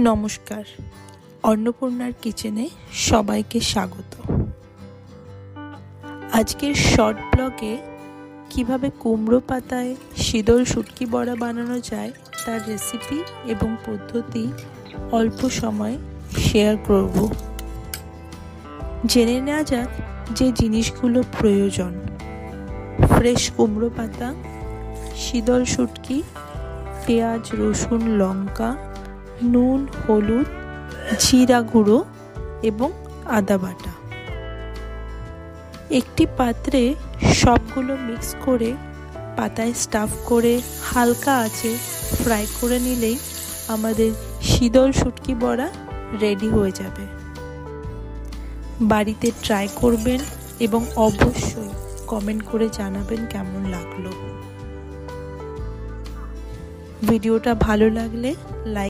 নমস্কার, অন্নপূর্ণার কিচেনে সবাইকে স্বাগত। আজকের শর্ট ব্লগে কিভাবে কুমড়ো পাতায় শীতল শুটকি বড়া বানানো যায় তার রেসিপি এবং পদ্ধতি অল্প সময় শেয়ার করব। জেনে নেওয়া যাক যে জিনিসগুলো প্রয়োজন: ফ্রেশ কুমড়ো পাতা, শীতল শুটকি, পেঁয়াজ, রসুন, লঙ্কা, নুন, হলুদ, জিরা গুঁড়ো এবং আদা বাটা। একটি পাত্রে সবগুলো মিক্স করে পাতায় স্টাফ করে হালকা আঁচে ফ্রাই করে নিলেই আমাদের শীতল শুটকি বড়া রেডি হয়ে যাবে। বাড়িতে ট্রাই করবেন এবং অবশ্যই কমেন্ট করে জানাবেন কেমন লাগলো। ভিডিওটা ভালো লাগলে লাইক